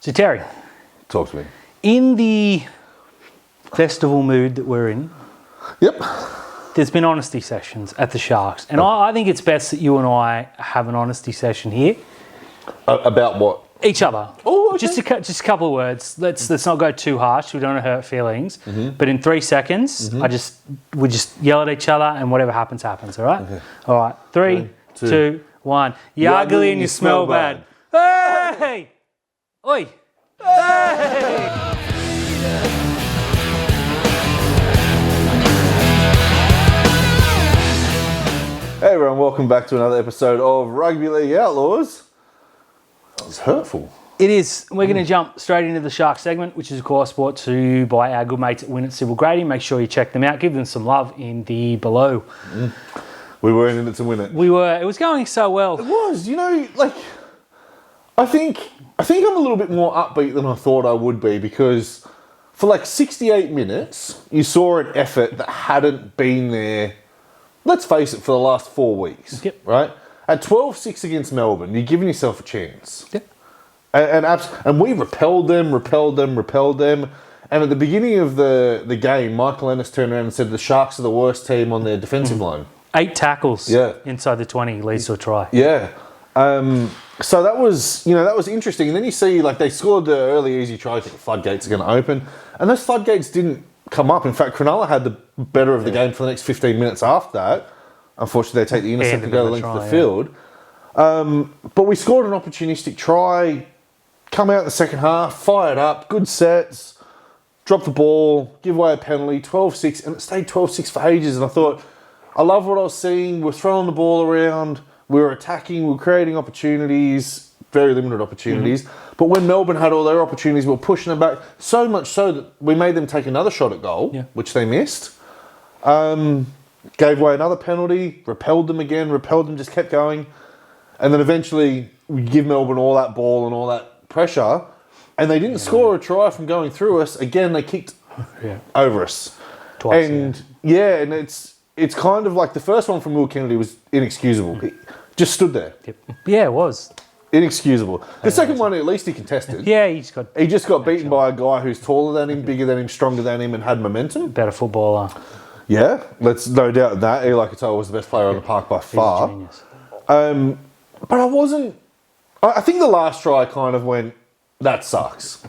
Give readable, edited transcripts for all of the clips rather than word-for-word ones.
So Terry, Talk to me. in the festival mood that we're in, Yep. there's been honesty sessions at the Sharks. And I think it's best that you and I have an honesty session here. About what? Each other. Oh, okay. Just a couple of words. Let's not go too harsh. We don't want to hurt feelings. Mm-hmm. But in 3 seconds, we just yell at each other, and whatever happens, happens. All right. Okay. All right. 3, 2, 1. You're ugly and you smell bad. Hey! Oi! Hey! Hey everyone, welcome back to another episode of Rugby League Outlaws. That was hurtful. It is. We're going to jump straight into the Shark segment, which is, of course, brought to you by our good mates at Winnett Civil Grading. Make sure you check them out. Give them some love in the below. We were in it to win it. We were. It was going so well. It was, I think I'm a little bit more upbeat than I thought I would be, because for 68 minutes, you saw an effort that hadn't been there, let's face it, for the last 4 weeks. Yep. Right? At 12-6 against Melbourne, you're giving yourself a chance. Yep. And we repelled them. And at the beginning of the game, Michael Ennis turned around and said the Sharks are the worst team on their defensive line. 8 tackles inside the 20 leads to a try. Yeah. So that was interesting. And then you see, they scored the early easy try. I think the floodgates are going to open. And those floodgates didn't come up. In fact, Cronulla had the better of the game for the next 15 minutes after that. Unfortunately, they take the intercept and go the length of the field. But we scored an opportunistic try, come out in the second half, fired up, good sets, drop the ball, give away a penalty, 12-6, and it stayed 12-6 for ages. And I thought, I love what I was seeing. We're throwing the ball around, we were attacking, we were creating opportunities, very limited opportunities. But when Melbourne had all their opportunities, we were pushing them back, so much so that we made them take another shot at goal, which they missed. Gave away another penalty, repelled them, just kept going. And then eventually we give Melbourne all that ball and all that pressure, and they didn't score a try from going through us. Again, they kicked over us. Twice, and and it's kind of like the first one from Will Kennedy was inexcusable. He just stood there. Yep. Yeah, it was. Inexcusable. The second one, at least he contested. Yeah, he just got beaten by a guy who's taller than him, bigger than him, stronger than him, and had momentum. Better footballer. Yeah, let's no doubt that. Eli Katoa was the best player on the park by far. He's a genius. But I wasn't... I think the last try kind of went, that sucks.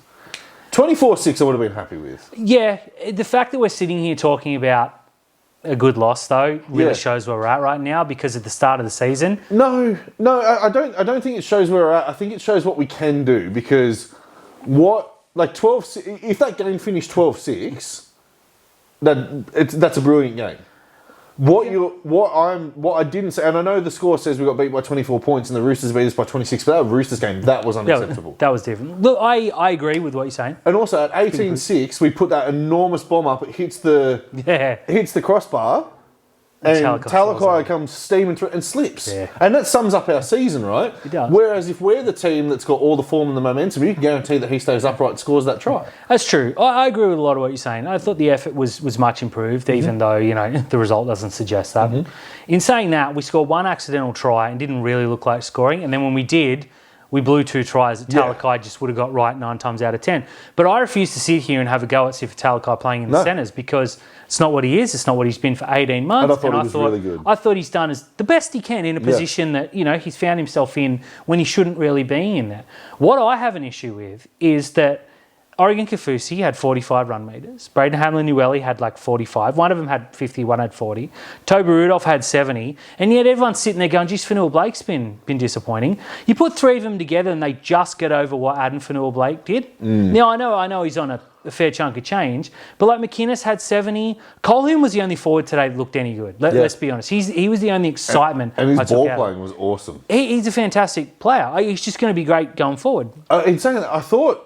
24-6 I would have been happy with. Yeah, the fact that we're sitting here talking about a good loss, though, really shows where we're at right now, because at the start of the season... No, I don't think it shows where we're at. I think it shows what we can do, because if that game finished 12-6... That's a brilliant game. What I didn't say, and I know the score says we got beat by 24 points and the Roosters beat us by 26, but that Roosters game, that was unacceptable. That was different. Look, I agree with what you're saying. And also at 18-6, we put that enormous bomb up. It hits the crossbar, and Talakai comes steaming through and slips. Yeah. And that sums up our season, right? It does. Whereas if we're the team that's got all the form and the momentum, you can guarantee that he stays upright and scores that try. That's true. I agree with a lot of what you're saying. I thought the effort was much improved, even though, the result doesn't suggest that. In saying that, we scored one accidental try and didn't really look like scoring. And then when we did, we blew 2 tries that Talakai just would have got right 9 times out of 10. But I refuse to sit here and have a go at Sifa Talakai playing in the centres, because it's not what he is. It's not what he's been for 18 months. And I thought he was really good. I thought he's done the best he can in a position that, he's found himself in when he shouldn't really be in there. What I have an issue with is that Oregon Kaufusi had 45 run meters. Braden Hamlin-Uele had 45. One of them had 50, one had 40. Toby Rudolph had 70. And yet everyone's sitting there going, geez, Fanua-Blake's been disappointing. You put 3 of them together and they just get over what Adam Fanua-Blake did. Now, I know he's on a fair chunk of change, but McInnes had 70. Colholm was the only forward today that looked any good. Let's be honest. He was the only excitement. And his ball playing was awesome. He's a fantastic player. He's just going to be great going forward. In saying that, I thought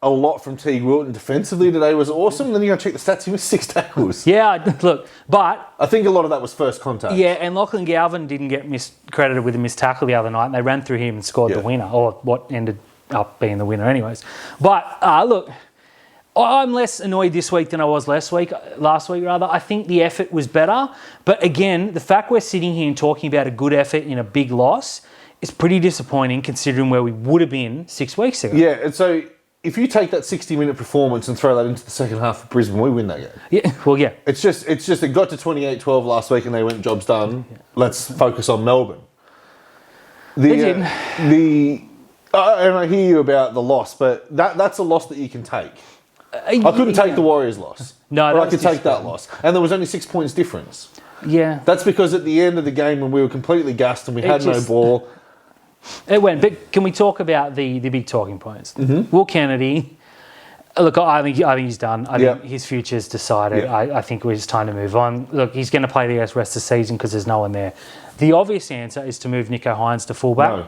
a lot from Teague Wilton defensively today was awesome. Then you go check the stats, he was 6 tackles. Yeah, look, but... I think a lot of that was first contact. Yeah, and Lachlan Galvin didn't get credited with a missed tackle the other night, and they ran through him and scored the winner, or what ended up being the winner anyways. But, look, I'm less annoyed this week than I was last week. I think the effort was better. But again, the fact we're sitting here and talking about a good effort in a big loss is pretty disappointing considering where we would have been 6 weeks ago. Yeah, and so if you take that 60-minute performance and throw that into the second half of Brisbane, we win that game. Yeah, well, yeah. It's just it got to 28-12 last week and they went, job's done. Yeah. Let's focus on Melbourne. And I hear you about the loss, but that's a loss that you can take. I couldn't take the Warriors' loss. No, but I could take that loss. And there was only 6 points difference. Yeah. That's because at the end of the game when we were completely gassed and we had no ball... It went. But can we talk about the big talking points? Mm-hmm. Will Kennedy... Look, I think he's done. I think his future's decided. I think it's time to move on. Look, he's going to play the rest of the season because there's no one there. The obvious answer is to move Nico Hines to fullback. No.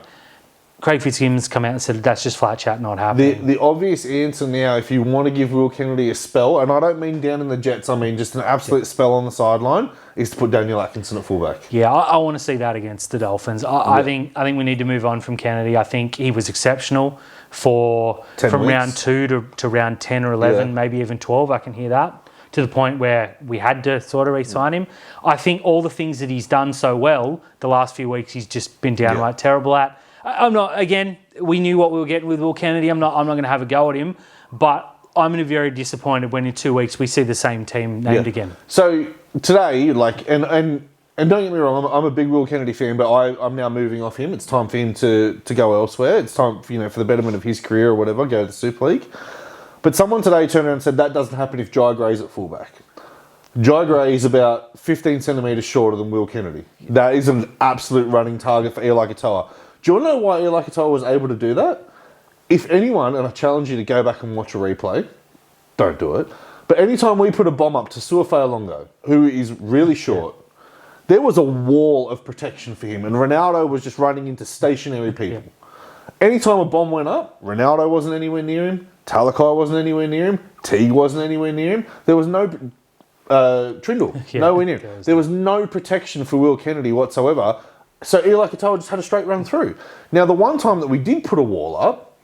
Craig Fitzgibbon's come out and said that's just flat chat, not happening. The obvious answer now, if you want to give Will Kennedy a spell, and I don't mean down in the Jets, I mean just an absolute spell on the sideline, is to put Daniel Atkinson at fullback. Yeah, I want to see that against the Dolphins. I think we need to move on from Kennedy. I think he was exceptional from round 2 to round 10 or 11, maybe even 12. I can hear that, to the point where we had to sort of re-sign him. I think all the things that he's done so well the last few weeks, he's just been downright terrible at. I'm not. Again, we knew what we were getting with Will Kennedy. I'm not going to have a go at him, but I'm going to be very disappointed when in 2 weeks we see the same team named again. So today, and don't get me wrong, I'm a big Will Kennedy fan, but I'm now moving off him. It's time for him to go elsewhere. It's time for the betterment of his career or whatever, go to the Super League. But someone today turned around and said that doesn't happen if Jai Gray's at fullback. Jai Gray is about 15 centimetres shorter than Will Kennedy. That is an absolute running target for Eli Katoa. Do you want to know why Eli Katoa was able to do that? If anyone, and I challenge you to go back and watch a replay, don't do it, but anytime we put a bomb up to Suafea-Longo, who is really short, there was a wall of protection for him, and Ronaldo was just running into stationary people. Anytime a bomb went up, Ronaldo wasn't anywhere near him, Talakai wasn't anywhere near him, Teague wasn't anywhere near him. There was no... Trindle, nowhere near him. There was no protection for Will Kennedy whatsoever. So Eli Katoa just had a straight run through. Now, the one time that we did put a wall up,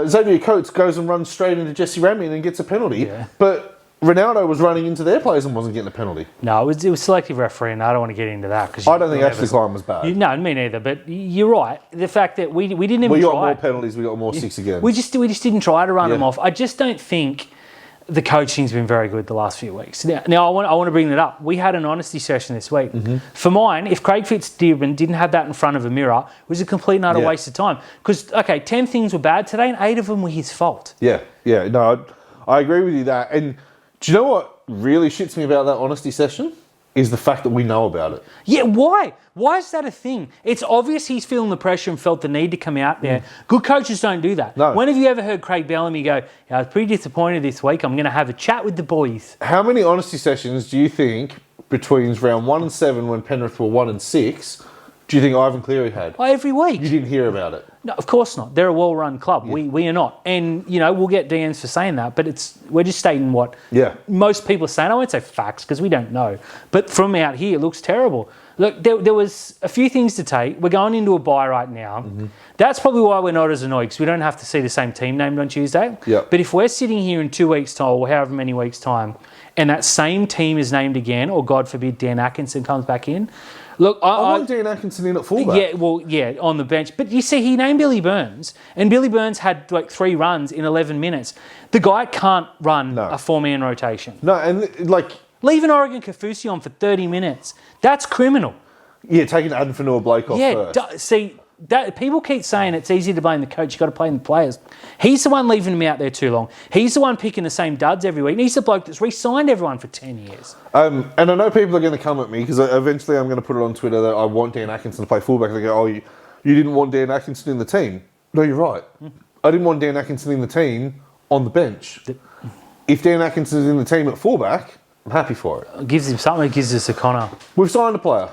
Xavier Coates goes and runs straight into Jesse Ramian and gets a penalty. Yeah. But Ronaldo was running into their players and wasn't getting a penalty. No, it was selective refereeing. I don't want to get into that. I don't think Ashley Klein was bad. No, me neither. But you're right. The fact that we didn't even try. We got more penalties. We got more 6 again. We just didn't try to run them off. I just don't think... The coaching's been very good the last few weeks. Now I want to bring that up. We had an honesty session this week. Mm-hmm. For mine, if Craig Fitzgibbon didn't have that in front of a mirror, it was a complete and utter waste of time. Because, 10 things were bad today and 8 of them were his fault. Yeah. No, I agree with you that. And do you know what really shits me about that honesty session? Is the fact that we know about it. Yeah, why? Why is that a thing? It's obvious he's feeling the pressure and felt the need to come out there. Good coaches don't do that. No. When have you ever heard Craig Bellamy go, I was pretty disappointed this week, I'm going to have a chat with the boys? How many honesty sessions do you think between round 1 and 7 when Penrith were 1 and 6, do you think Ivan Cleary had? Every week. You didn't hear about it? No, of course not. They're a well-run club. Yeah. We are not. And, we'll get DMs for saying that, but we're just stating what most people are saying. I won't say facts because we don't know. But from out here, it looks terrible. Look, there was a few things to take. We're going into a bye right now. Mm-hmm. That's probably why we're not as annoyed, because we don't have to see the same team named on Tuesday. Yep. But if we're sitting here in 2 weeks' time, or however many weeks' time, and that same team is named again, or God forbid Dan Atkinson comes back in... Look, I want Dan Atkinson in at fullback. On the bench. But you see, he named Billy Burns, and Billy Burns had 3 runs in 11 minutes. The guy can't run a 4-man rotation. No, and leaving Oregon Kaufusi on for 30 minutes, that's criminal. Yeah, taking Adam Fanua-Blake off first. That people keep saying it's easy to blame the coach, you've got to blame the players. He's the one leaving them out there too long. He's the one picking the same duds every week. And he's the bloke that's re-signed everyone for 10 years. And I know people are going to come at me because eventually I'm going to put it on Twitter that I want Dan Atkinson to play fullback. They go, you didn't want Dan Atkinson in the team. No, you're right. I didn't want Dan Atkinson in the team on the bench. If Dan Atkinson's in the team at fullback, I'm happy for it. It gives him something, it gives us a Connor. We've signed a player.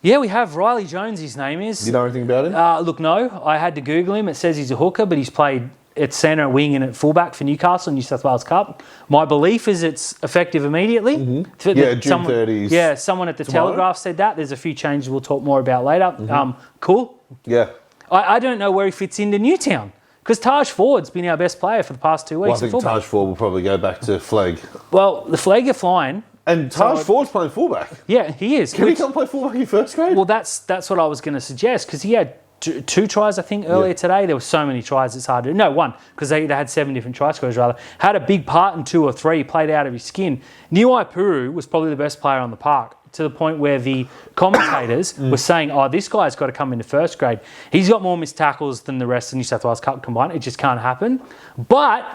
Yeah, we have. Riley Jones, his name is. Do you know anything about him? Look, no. I had to Google him. It says he's a hooker, but he's played at centre, wing and at fullback for Newcastle New South Wales Cup. My belief is it's effective immediately. Mm-hmm. June 30s. Yeah, someone at the tomorrow? Telegraph said that. There's a few changes we'll talk more about later. Mm-hmm. Cool. Yeah. I don't know where he fits into Newtown. Because Taj Ford's been our best player for the past 2 weeks. Well, I think Taj Ford will probably go back to Flegg. Well, the Flegg are flying. And Taj Ford's playing fullback. Yeah, he is. Can he come play fullback in first grade? Well, that's what I was going to suggest, because he had two tries, I think, earlier today. There were so many tries, it's hard to do. No, one, because they had 7 different try scorers, rather. Had a big part in 2 or 3, played out of his skin. Niuai Puru was probably the best player on the park, to the point where the commentators were saying, this guy's got to come into first grade. He's got more missed tackles than the rest of the New South Wales Cup combined. It just can't happen. But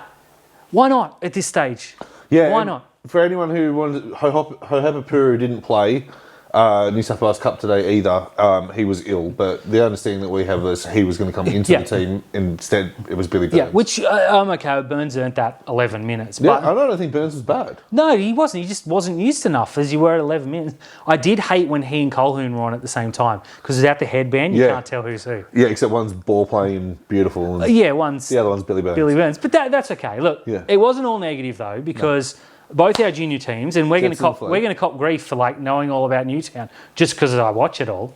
why not at this stage? Yeah. Why not? For anyone who wanted, Hohepa Puru didn't play New South Wales Cup today either. He was ill, but the understanding that we have is he was going to come into the team. Instead, it was Billy Burns. Yeah, which I'm okay. Burns earned that 11 minutes. But I don't think Burns was bad. No, he wasn't. He just wasn't used enough as you were at 11 minutes. I did hate when he and Colquhoun were on at the same time, because without the headband, you can't tell who's who. Yeah, except one's ball playing beautiful. And one's the other one's Billy Burns. Billy Burns, but that's okay. Look, it wasn't all negative though, because both our junior teams, and we're going to cop grief for like knowing all about Newtown just because I watch it all.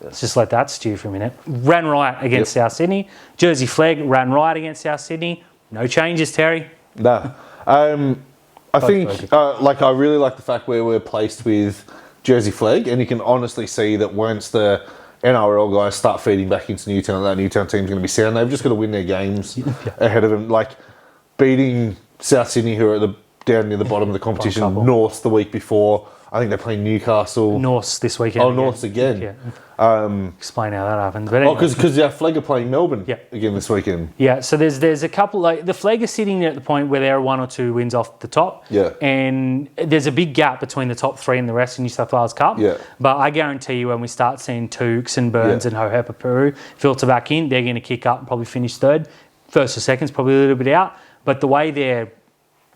Let's just let that stew for a minute. Ran riot against South Sydney. Jersey Flegg ran riot against South Sydney. No changes, Terry. No. I think, I really like the fact where we're placed with Jersey Flegg, and you can honestly see that once the NRL guys start feeding back into Newtown, that Newtown team's going to be sound. They've just got to win their games ahead of them. Like beating South Sydney, who are down near the bottom of the competition, North the week before. I think they're playing Newcastle. North's this weekend. Oh, North's again. Yeah. Explain how that happens. But anyway. Because Flegg are playing Melbourne again this weekend. Yeah, so there's a couple, like the Flegg are sitting there at the point where they're 1 or 2 wins off the top. Yeah. And there's a big gap between the top 3 and the rest of New South Wales Cup. Yeah. But I guarantee you when we start seeing Tukes and Burns and Hohepa Puru filter back in, they're going to kick up and probably finish third. First or second's probably a little bit out. But the way they're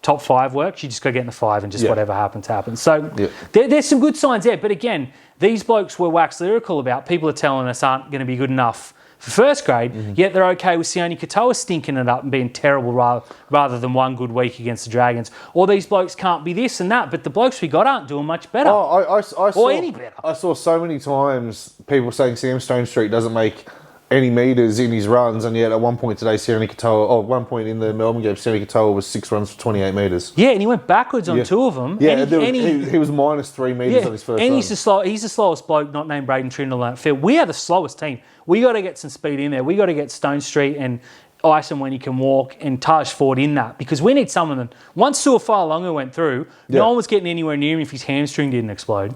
top 5 works, you just got to get in the 5 and just whatever happens. So there's some good signs there. But again, these blokes were wax lyrical about people are telling us aren't going to be good enough for first grade, yet they're okay with Sione Katoa stinking it up and being terrible rather than one good week against the Dragons. Or these blokes can't be this and that, but the blokes we got aren't doing much better. I saw any better. I saw so many times people saying Sam Stone Street doesn't make any metres in his runs, and yet at one point today, one point in the Melbourne game, Sione Katoa was 6 runs for 28 metres. Yeah, and he went backwards on 2 of them. Yeah, he was minus 3 metres on his first and run. He's the slowest bloke, not named Braden Trindle on that field. We are the slowest team. We got to get some speed in there. We got to get Stone Street and Ison when he can walk, and Taj Ford in that, because we need some of them. Once Suafa'alonga went through, no one was getting anywhere near him if his hamstring didn't explode.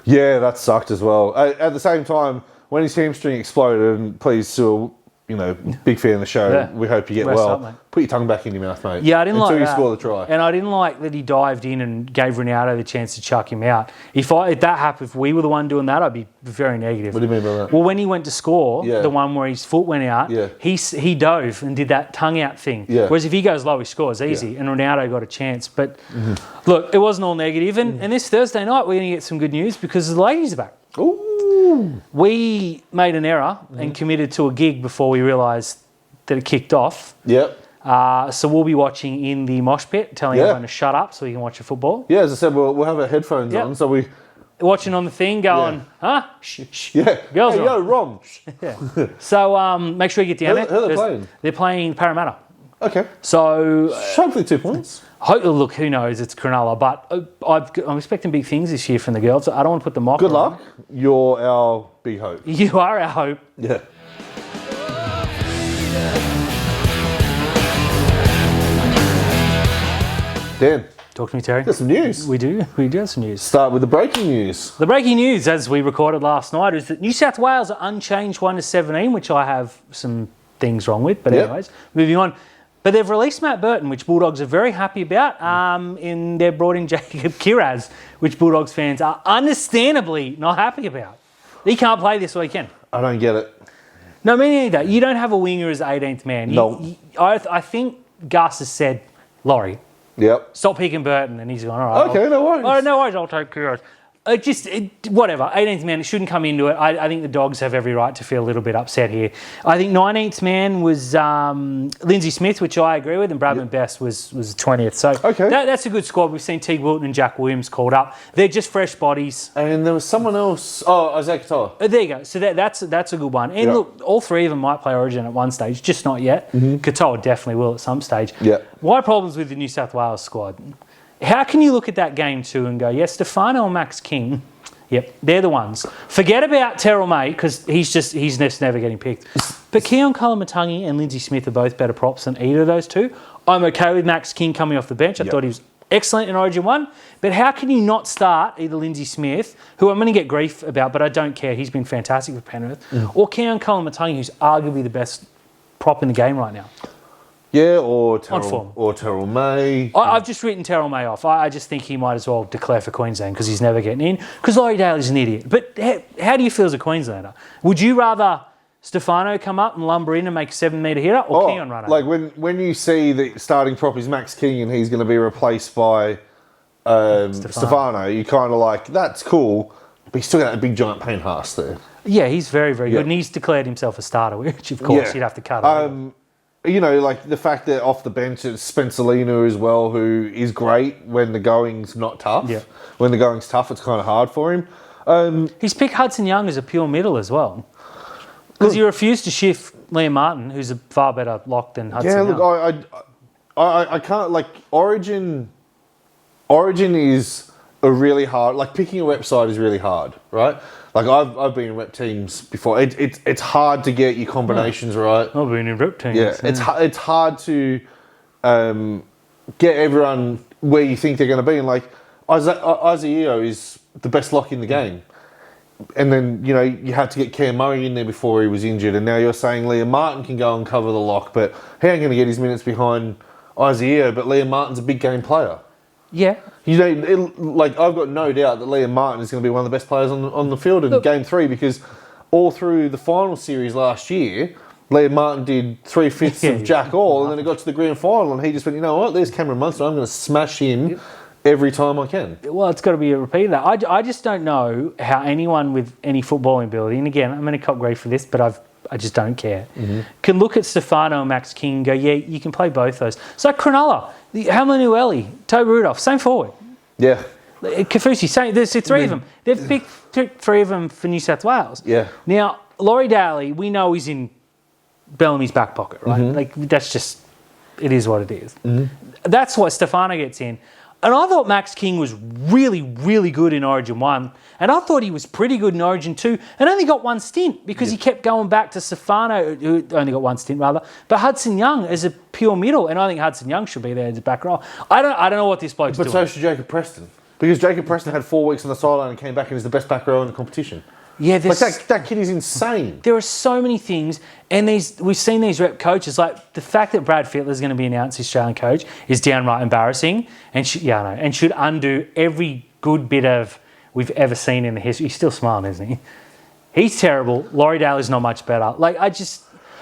Yeah, that sucked as well. At the same time, when his hamstring exploded, and please, Sue, big fan of the show. Yeah. We hope you get well. Put your tongue back in your mouth, mate. Yeah, I didn't like that. Until you score the try. And I didn't like that he dived in and gave Ronaldo the chance to chuck him out. If that happened, if we were the one doing that, I'd be very negative. What do you mean by that? Well, when he went to score, the one where his foot went out, he dove and did that tongue out thing. Yeah. Whereas if he goes low, he scores easy. And Ronaldo got a chance. But look, it wasn't all negative. And this Thursday night, we're going to get some good news because the ladies are back. Ooh. We made an error and committed to a gig before we realised that it kicked off. Yep. So we'll be watching in the mosh pit, telling everyone to shut up so we can watch the football. Yeah, as I said, we'll have our headphones on, so we... Watching on the thing, going, huh? Shh, shh. Yeah. Girls hey, yo, Rom. Yeah. So make sure you get down there. Who are they playing? They're playing Parramatta. Okay. So... hopefully 2 points. Look, who knows? It's Cronulla, but I'm expecting big things this year from the girls. I don't want to put the mock Good luck. You're our big hope. You are our hope. Yeah. Dan. Talk to me, Terry. Got some news. We do have some news. Start with the breaking news. The breaking news, as we recorded last night, is that New South Wales are unchanged 1-17, which I have some things wrong with. But anyways, moving on. But they've released Matt Burton, which Bulldogs are very happy about. They've brought in Jacob Kiraz, which Bulldogs fans are understandably not happy about. He can't play this weekend. I don't get it. No, me neither. You don't have a winger as 18th man. No. I think Gus has said, Laurie, stop picking Burton. And he's gone, all right. Okay, no worries. Oh, no worries, I'll take Kiraz. Whatever, 18th man, it shouldn't come into it. I think the Dogs have every right to feel a little bit upset here. I think 19th man was Lindsay Smith, which I agree with, and Bradman Best was 20th. So that's a good squad. We've seen Teague Wilton and Jack Williams called up. They're just fresh bodies. And there was someone else. Oh, Isaiah Katoa. There you go. So that's a good one. And look, all 3 of them might play Origin at one stage, just not yet. Katoa definitely will at some stage. Yeah. My problems with the New South Wales squad How can you look at that game too and go, yes, Stefano and Max King, yep, they're the ones. Forget about Terrell May because he's just never getting picked. But Keon Kalamatangi and Lindsay Smith are both better props than either of those two. I'm okay with Max King coming off the bench. I thought he was excellent in Origin 1. But how can you not start either Lindsay Smith, who I'm going to get grief about, but I don't care. He's been fantastic for Penrith, or Keon Kalamatangi, who's arguably the best prop in the game right now. Yeah, or Terrell May. I've just written Terrell May off. I just think he might as well declare for Queensland because he's never getting in. Because Laurie Daly's an idiot. But how do you feel as a Queenslander? Would you rather Stefano come up and lumber in and make a 7-metre hitter, or Keon run over? Like when you see the starting prop is Max King and he's going to be replaced by Stefano, you kind of like, that's cool, but he's still got a big giant Payne Haas there. Yeah, he's very, very good, and he's declared himself a starter, which of course you'd have to cut out. You know, like the fact that off the bench it's Spencer Lena as well, who is great when the going's not tough. Yeah. When the going's tough, it's kind of hard for him. He's picked Hudson Young as a pure middle as well. Because you refused to shift Liam Martin, who's a far better lock than Hudson Young. Yeah, look, I can't, like, Origin is a really hard, like picking a rep side is really hard, right? Like I've been in rep teams before. It's hard to get your combinations right. I've been in rep teams. Yeah, it's hard to get everyone where you think they're going to be. And like Isaiah is the best lock in the game. And then, you know, you had to get Cam Murray in there before he was injured. And now you're saying Liam Martin can go and cover the lock, but he ain't going to get his minutes behind Isaiah. But Liam Martin's a big game player. Yeah. You know, like I've got no doubt that Liam Martin is going to be one of the best players on the field in Game 3 because all through the final series last year, Liam Martin did 3/5 of Jack All, and then it got to the grand final and he just went, you know what, there's Cameron Munster, I'm going to smash him every time I can. Well, it's got to be a repeat of that. I just don't know how anyone with any footballing ability, and again, I'm going to cop grief for this, but I just don't care, can look at Stefano and Max King and go, yeah, you can play both those. It's like Cronulla, Hamanueli, Toby Rudolph, same forward. Yeah. Kafusi, same. There's three of them. They've picked 3 of them for New South Wales. Yeah. Now, Laurie Daly, we know he's in Bellamy's back pocket, right? Like, that's just, it is what it is. That's what Stefano gets in. And I thought Max King was really, really good in Origin 1. And I thought he was pretty good in Origin 2 and only got one stint because he kept going back to Stefano, who only got one stint rather, but Hudson Young as a pure middle. And I think Hudson Young should be there as a back row. I don't know what this bloke's doing. But so should Jacob Preston. Because Jacob Preston had 4 weeks on the sideline and came back and is the best back row in the competition. Yeah, like that kid is insane. There are so many things, and we've seen these rep coaches. Like the fact that Brad Fittler is going to be announced Australian coach is downright embarrassing, and should undo every good bit of we've ever seen in the history. He's still smiling, isn't he? He's terrible. Laurie Daly's not much better. Like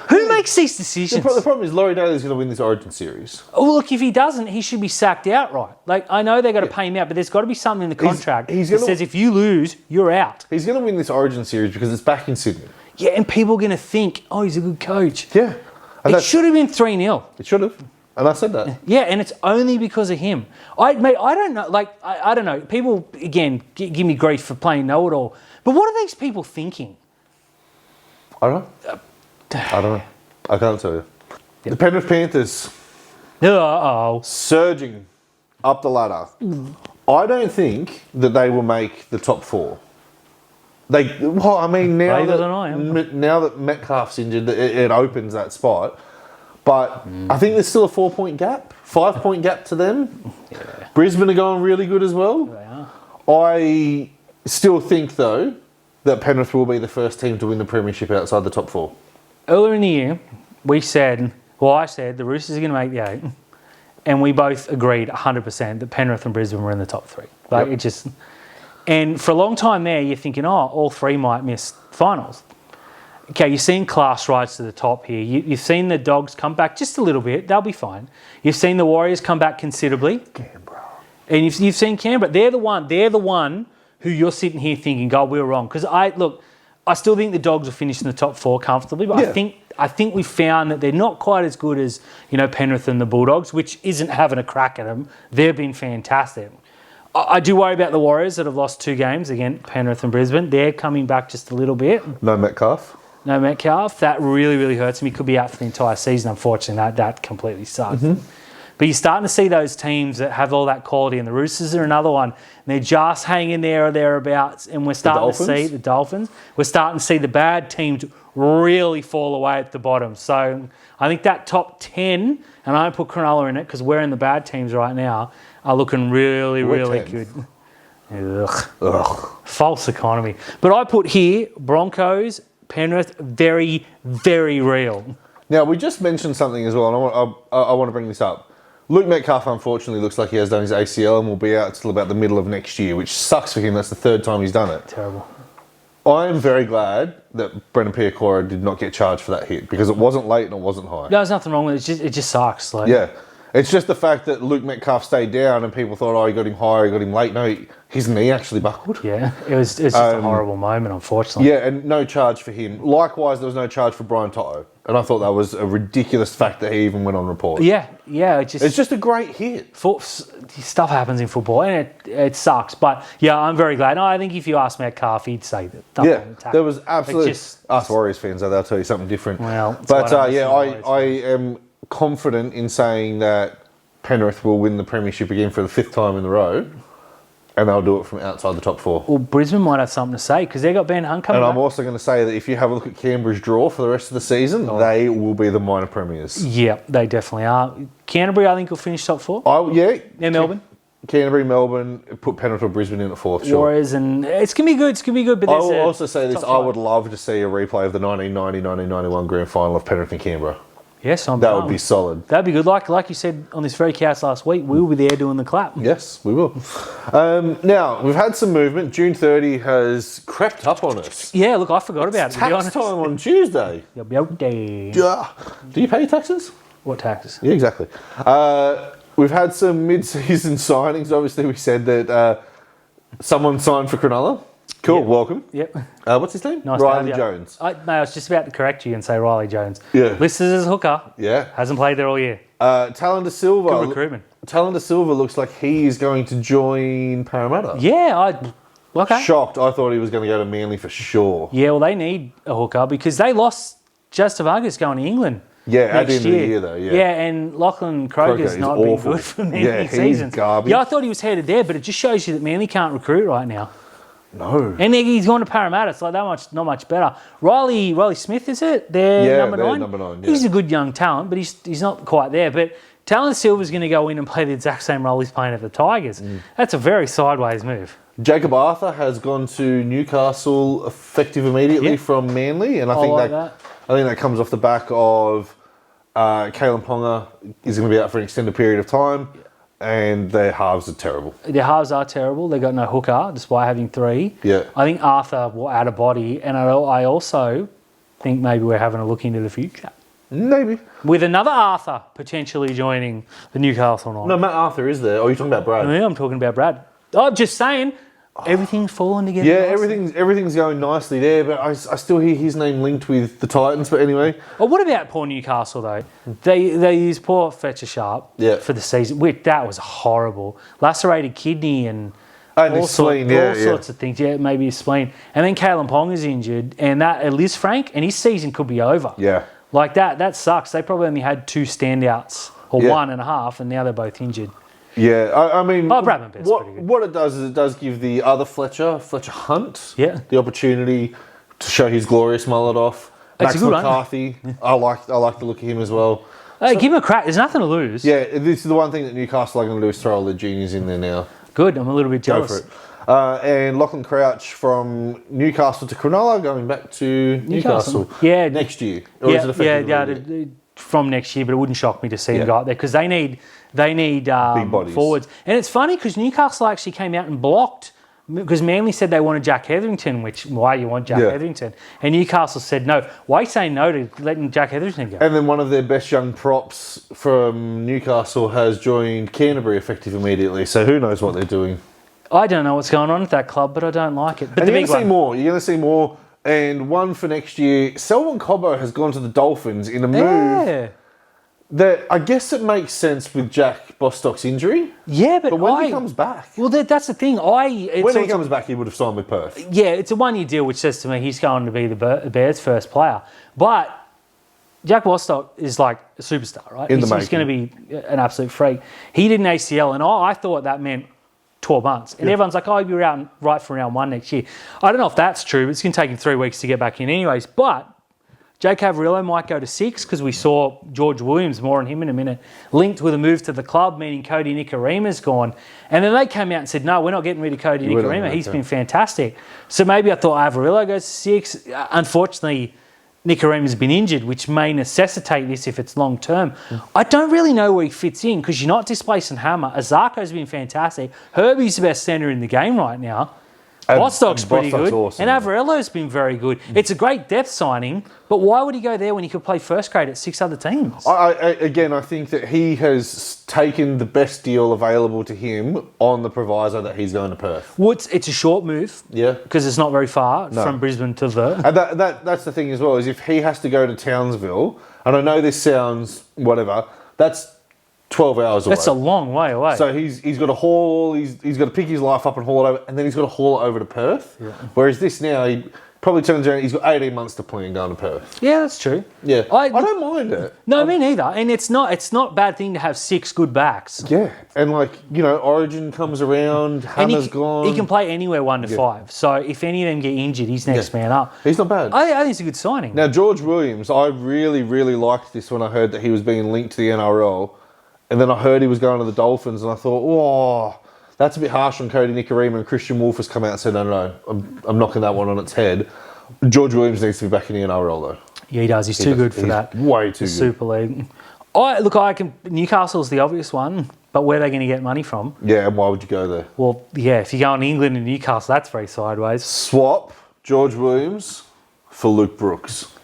who makes these decisions? The problem is Laurie Daly's going to win this Origin series. Oh, look, if he doesn't, he should be sacked outright. Like, I know they've got to pay him out, but there's got to be something in the contract that says if you lose, you're out. He's going to win this Origin series because it's back in Sydney. Yeah, and people are going to think, oh, he's a good coach. Yeah. It should have been 3-0. It should have. And I said that. Yeah, and it's only because of him. I don't know. Like, I don't know. People, again, give me grief for playing know-it-all. But what are these people thinking? I don't know. I can't tell you. Yep. The Penrith Panthers surging up the ladder. I don't think that they will make the top 4. Now that Metcalf's injured, it opens that spot. But I think there's still a 4-point gap, 5-point gap to them. Yeah. Brisbane are going really good as well. They are. I still think, though, that Penrith will be the first team to win the premiership outside the top 4. Earlier in the year, I said the Roosters are going to make the 8, and we both agreed 100% that Penrith and Brisbane were in the top 3. And for a long time there, you're thinking, all 3 might miss finals. Okay, you've seen class rise to the top here. You've seen the Dogs come back just a little bit. They'll be fine. You've seen the Warriors come back considerably. Canberra. And you've seen Canberra. They're the one who you're sitting here thinking, God, we were wrong. Because I still think the Dogs will finish in the top 4 comfortably, but I think we found that they're not quite as good as, Penrith and the Bulldogs, which isn't having a crack at them. They've been fantastic. I do worry about the Warriors that have lost 2 games, again, Penrith and Brisbane. They're coming back just a little bit. No Metcalf. That really, really hurts me. Could be out for the entire season, unfortunately. That completely sucks. But you're starting to see those teams that have all that quality, and the Roosters are another one. And they're just hanging there or thereabouts, and we're starting to see the Dolphins. We're starting to see the bad teams really fall away at the bottom. So I think that top 10, and I don't put Cronulla in it because we're in the bad teams right now, are looking really, really good. Ugh. False economy. But I put here Broncos, Penrith, very, very real. Now, we just mentioned something as well, and I want to bring this up. Luke Metcalf, unfortunately, looks like he has done his ACL and will be out until about the middle of next year, which sucks for him. That's the third time he's done it. Terrible. I am very glad that Brendan Piacora did not get charged for that hit because it wasn't late and it wasn't high. There's nothing wrong with it. It just sucks. Yeah. It's just the fact that Luke Metcalf stayed down and people thought, he got him high, he got him late. No, his knee actually buckled. Yeah, it was just a horrible moment, unfortunately. Yeah, and no charge for him. Likewise, there was no charge for Brian Toto. And I thought that was a ridiculous fact that he even went on report. Yeah. It's just a great hit. Stuff happens in football, and it sucks. But, yeah, I'm very glad. No, I think if you ask Metcalf, he'd say that. There was absolutely... Us Warriors fans, though, they'll tell you something different. Well, but, I am confident in saying that Penrith will win the premiership again for the 5th time in a row, and they'll do it from outside the top 4. Well, Brisbane might have something to say because they got Ben Hunt coming back. I'm also going to say that if you have a look at Canberra's draw for the rest of the season, they will be the minor premiers. Yeah, they definitely are. Canterbury, I think, will finish top 4. Yeah, Melbourne. Canterbury, Melbourne, put Penrith or Brisbane in at 4th. Sure. Warriors, and it's going to be good. It's going to be good. But I will also say this: I would love to see a replay of the 1990-1991 grand final of Penrith and Canberra. Yes, that would be solid. That'd be good. Like you said on this very cast last week, we will be there doing the clap. Yes, we will. Now, we've had some movement. June 30 has crept up on us. Yeah, look, I forgot about it. Tax time on Tuesday. Do you pay your taxes? What taxes? Yeah, exactly. We've had some mid-season signings. Obviously, we said that someone signed for Cronulla. Cool, welcome. Yep. What's his name? Nice Riley Jones. I was just about to correct you and say Riley Jones. Yeah. Listed as a hooker. Yeah. Hasn't played there all year. Talon Silva. Good recruitment. Talon Silva looks like he is going to join Parramatta. Yeah, okay. Shocked. I thought he was going to go to Manly for sure. Yeah, well, they need a hooker because they lost Just Vargas going to England. Yeah, at the end of the year, though, yeah. Yeah, and Lachlan Croker's not been good for many seasons. Garbage. Yeah, I thought he was headed there, but it just shows you that Manly can't recruit right now. No. And he's gone to Parramatta. It's like not much better. Riley Smith, is it? They're number 9? Number 9, yeah. He's a good young talent, but he's not quite there. But Talon Silva's going to go in and play the exact same role he's playing at the Tigers. That's a very sideways move. Jacob Arthur has gone to Newcastle effective immediately from Manly, and I think that comes off the back of Kalen Ponga is going to be out for an extended period of time. And their halves are terrible. Their halves are terrible. They got no hooker, despite having 3. Yeah. I think Arthur will add a body, and I also think maybe we're having a look into the future. Maybe. With another Arthur potentially joining the Newcastle Knights. No, Matt Arthur is there. Oh, you're talking about Brad? Yeah, I'm talking about Brad. I'm just saying, everything's falling together. Yeah, everything's going nicely there, but I still hear his name linked with the Titans. But anyway. Well, what about poor Newcastle, though? They used poor Fletcher Sharp for the season. That was horrible. Lacerated kidney and all sorts of things. Yeah, maybe his spleen. And then Kalen Pong is injured, and that Liz Frank, and his season could be over. Yeah. Like that sucks. They probably only had 2 standouts, or 1.5, and now they're both injured. Yeah, I mean, Bradman Pitt's pretty good. What it does is it does give the other Fletcher Hunt, the opportunity to show his glorious mullet off. It's Max McCarthy, I like the look of him as well. Give him a crack. There's nothing to lose. Yeah, this is the one thing that Newcastle are going to do is throw all their juniors in there now. Good, I'm a little bit jealous. Go for it. And Lachlan Crouch from Newcastle to Cronulla, going back to Newcastle. Yeah, next year. Or is it effectively from next year, but it wouldn't shock me to see him go out there because they need big bodies. Forwards. And it's funny because Newcastle actually came out and blocked because Manly said they wanted Jack Hetherington, why you want Jack Hetherington? And Newcastle said no. Why say no to letting Jack Hetherington go? And then one of their best young props from Newcastle has joined Canterbury effective immediately. So who knows what they're doing? I don't know what's going on at that club, but I don't like it. But you're going to see more. And one for next year, Selwyn Cobbo has gone to the Dolphins in a move that I guess it makes sense with Jack Bostock's injury. Yeah, but when he comes back... Well, that's the thing. When he comes back, he would have signed with Perth. Yeah, it's a one-year deal, which says to me he's going to be the Bears' first player. But Jack Bostock is like a superstar, right? In the He's going to be an absolute freak. He did an ACL, and I thought that meant 12 months. And everyone's like, oh, he'll be out right for round 1 next year. I don't know if that's true, but it's going to take him 3 weeks to get back in anyways. But Jake Cavarillo might go to 6 because we saw George Williams, more on him in a minute, linked with a move to the club, meaning Cody Nikorima's gone. And then they came out and said, no, we're not getting rid of Cody Nikorima. He's been fantastic. So maybe I thought Avarillo goes to 6. Unfortunately, Nikorima's been injured, which may necessitate this if it's long term. I don't really know where he fits in because you're not displacing Hammer. Azako's been fantastic. Herbie's the best centre in the game right now. Bostock's pretty good. Awesome, and Avarillo's been very good. It's a great depth signing, but why would he go there when he could play first grade at 6 other teams? I think that he has taken the best deal available to him on the proviso that he's going to Perth. Well, it's a short move. Yeah. Because it's not very far from Brisbane to the... And that's the thing as well, is if he has to go to Townsville, and I know this sounds whatever, that's 12 hours away. That's a long way away. So he's got to haul, he's got to pick his life up and haul it over, and then he's got to haul it over to Perth. Yeah. Whereas this now, he probably turns around, he's got 18 months to plan going to Perth. Yeah, that's true. Yeah. I don't mind it. No, me neither. And it's not a bad thing to have 6 good backs. Yeah. And Origin comes around, Hammer's gone. He can play anywhere 1 to 5. So if any of them get injured, he's next man up. He's not bad. I think it's a good signing. Now, George Williams, I really, really liked this when I heard that he was being linked to the NRL. And then I heard he was going to the Dolphins, and I thought, oh, that's a bit harsh on Cody Nikorima. And Christian Wolf has come out and said, no, I'm knocking that one on its head. George Williams needs to be back in the NRL, though. Yeah, he does. He's too good for that. Way too good. Super League. Newcastle's the obvious one, but where are they going to get money from? Yeah, and why would you go there? Well, yeah, if you go in England and Newcastle, that's very sideways. Swap George Williams for Luke Brooks.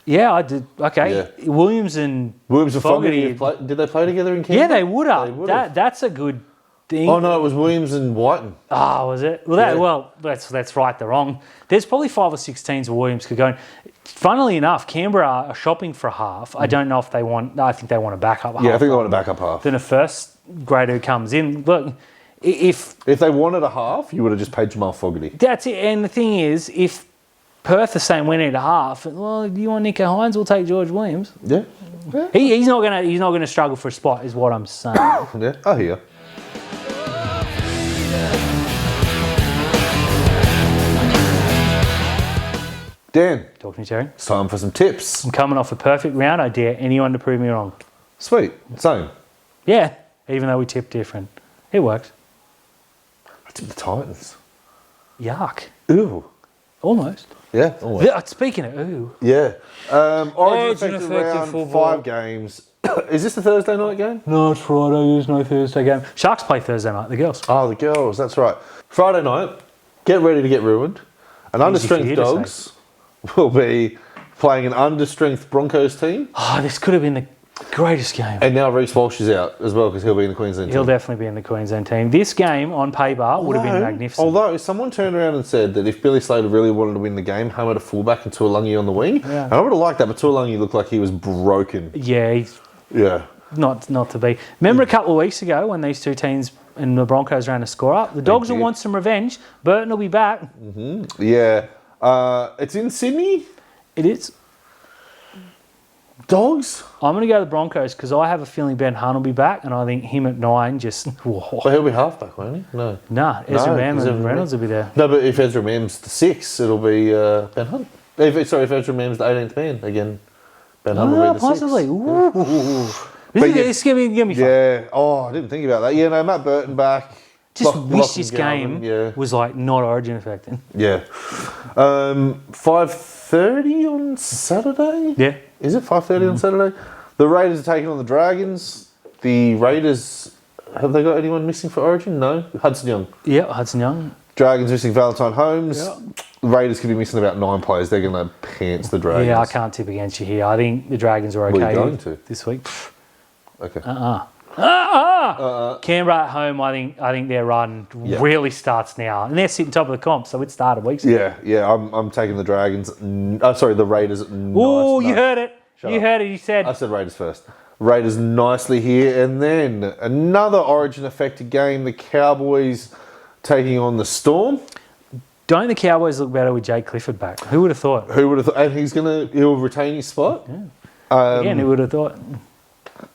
Yeah, I did. Okay. Yeah. Williams and Fogarty did they play together in Canberra? Yeah, they would have. That's a good thing. Oh, no, it was Williams and Whiten. Oh, was it? Well, that's right, they're wrong. There's probably 5 or 6 teams where Williams could go in. Funnily enough, Canberra are shopping for a half. I don't know if they want... I think they want a backup half. Yeah, I think they want a backup half. Then a first grader who comes in. Look, if they wanted a half, you would have just paid Jamal Fogarty. That's it. And the thing is, if Perth are saying we need a half, well, do you want Nico Hines? We'll take George Williams. Yeah. He's not gonna struggle for a spot, is what I'm saying. Yeah, I hear. Dan. Talk to me, Terry. It's time for some tips. I'm coming off a perfect round. I dare anyone to prove me wrong. Sweet. Same. Yeah, even though we tipped different. It worked. I tipped the Titans. Yuck. Ooh. Almost. Yeah, almost. Speaking of ooh. Yeah. Origin affected round, football. 5 games. Is this the Thursday night game? No, it's Friday. There's no Thursday game. Sharks play Thursday night, the girls. Oh, the girls. That's right. Friday night, get ready to get ruined. An understrength Dogs will be playing an understrength Broncos team. Oh, this could have been the greatest game. And now Reece Walsh is out as well because he'll be in the Queensland team. He'll definitely be in the Queensland team. This game on paper would have been magnificent. Although someone turned around and said that if Billy Slater really wanted to win the game, Hammer to fullback and Tuolangi on the wing. Yeah. And I would have liked that, but Tuolangi looked like he was broken. Yeah. Yeah. Not to be. Remember a couple of weeks ago when these two teams and the Broncos ran a score up? The Dogs will want some revenge. Burton will be back. Mm-hmm. Yeah. It's in Sydney? It is. Dogs? I'm going to go to the Broncos because I have a feeling Ben Hunt will be back and I think him at 9 just... Whoa. But he'll be halfback, won't he? No. Nah, Ezra Mam and Reynolds will be there. No, but if Ezra Mam's the 6, it'll be Ben Hunt. If Ezra Mam's the 18th man, again, Ben Hunt will be the 6. Possibly. Ooh. This is going to be fun. Yeah. Oh, I didn't think about that. Yeah, no, Matt Burton back. Just wish this game was not Origin affecting. Yeah. 5:30 on Saturday? Yeah. Is it 5:30 on Saturday? The Raiders are taking on the Dragons. The Raiders, have they got anyone missing for Origin? No. Hudson Young. Yeah, Hudson Young. Dragons missing Valentine Holmes. Yeah. The Raiders could be missing about 9 players. They're going to pants the Dragons. Yeah, I can't tip against you here. I think the Dragons are okay this week. Okay. Canberra at home, I think their run really starts now. And they're sitting top of the comp, so it started weeks ago. Yeah. I'm taking the Dragons. The Raiders. Oh, you heard it. Heard it. You said. I said Raiders first. Raiders nicely here. And then another Origin-affected game. The Cowboys taking on the Storm. Don't the Cowboys look better with Jake Clifford back? Who would have thought? Who would have thought? And he'll retain his spot. Yeah. Again, who would have thought?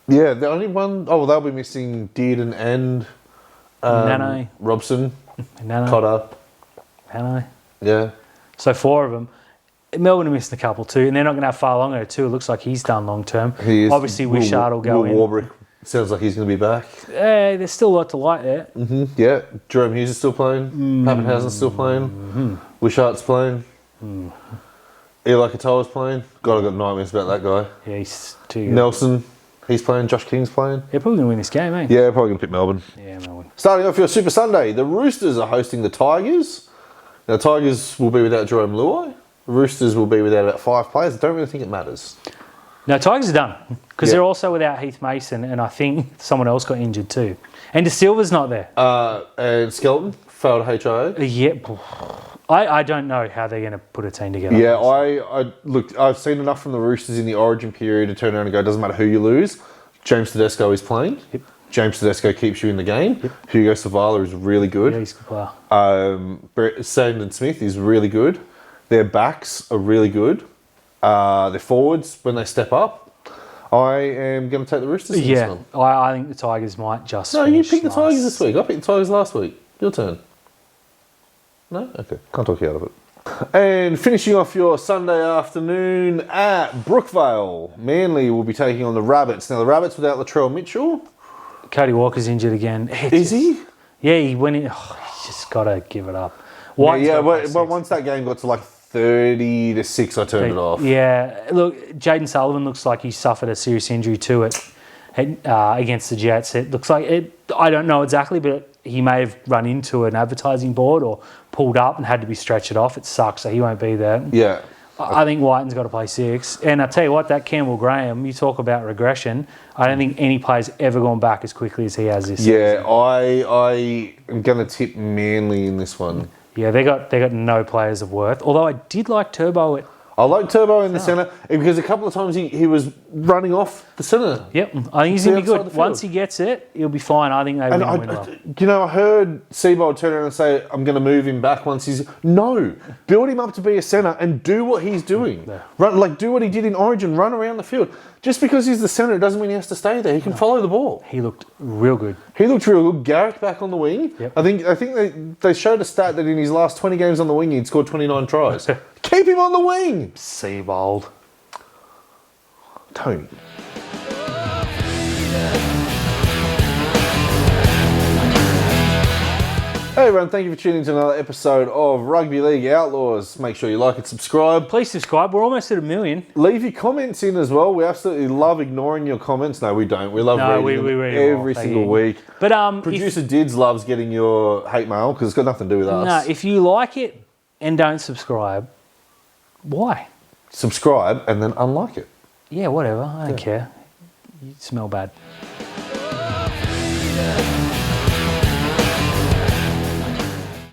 Yeah, the only one. Oh, well, they'll be missing Dearden and Nano. Robson, Nano. Cotter. Nano. Yeah. So 4 of them. Melbourne are missing a couple too, and they're not going to have far longer too. It looks like he's done long term. He is. Obviously, Wishart will go in. Warbrick sounds like he's going to be back. There's still a lot to like there. Yeah. Jerome Hughes is still playing. Pappenhausen's still playing. Wishart's playing. Eli Katoa's playing. God, I've got nightmares about that guy. Yeah, he's too good. Nelson, he's playing. Josh King's playing. They're probably going to win this game, eh? Yeah, probably going to pick Melbourne. Yeah, Melbourne. Starting off your Super Sunday, the Roosters are hosting the Tigers. Now, Tigers will be without Jerome Luai. The Roosters will be without about 5 players. I don't really think it matters. No, Tigers are done because they're also without Heath Mason, and I think someone else got injured too. And De Silva's not there. And Skelton failed HIA. Yeah, I don't know how they're going to put a team together. Yeah, I've seen enough from the Roosters in the Origin period to turn around and go, it doesn't matter who you lose. James Tedesco is playing. Yep. James Tedesco keeps you in the game. Yep. Hugo Savala is really good. Yeah, he's a good player. Sandon Smith is really good. Their backs are really good. Their forwards, when they step up, I am going to take the Roosters in this one. I think the Tigers might just No, you finish picked the nice. Tigers this week. I picked the Tigers last week. Your turn. No? Okay. Can't talk you out of it. And finishing off your Sunday afternoon at Brookvale, Manly will be taking on the Rabbits. Now, the Rabbits without Latrell Mitchell. Cody Walker's injured again. Is he? Yeah, he went in. He's just got to give it up. But once that game got to like 30-6, I turned it off. Yeah, look, Jaden Sullivan looks like he suffered a serious injury to it against the Jets. It looks like it. I don't know exactly, but he may have run into an advertising board or pulled up and had to be stretched off. It sucks, so he won't be there. Yeah. I think Whiten's got to play 6. And I tell you what, that Campbell Graham, you talk about regression. I don't think any player's ever gone back as quickly as he has this season. Yeah, I am going to tip Manly in this one. Yeah, they got no players of worth. Although I did like Turbo at... I like Turbo in the centre because a couple of times he was running off the centre. Yep, I think he's going to be good. Once he gets it, he'll be fine. I think they will win well. You know, I heard Seabold turn around and say, I'm going to move him back once he's... No, build him up to be a centre and do what he's doing. Yeah. Do what he did in Origin, run around the field. Just because he's the centre doesn't mean he has to stay there. He can follow the ball. He looked real good. He looked real good. Garrick back on the wing. Yep. I think they showed a stat that in his last 20 games on the wing, he'd scored 29 tries. Keep him on the wing. Seabold. Tony. Hey everyone, thank you for tuning in to another episode of Rugby League Outlaws. Make sure you like and subscribe. Please subscribe. We're almost at 1 million. Leave your comments in as well. We absolutely love ignoring your comments. No, we don't. We love reading them every single week. But Producer Dids loves getting your hate mail because it's got nothing to do with us. No, if you like it and don't subscribe, why? Subscribe and then unlike it. Yeah, whatever. I don't care. You smell bad.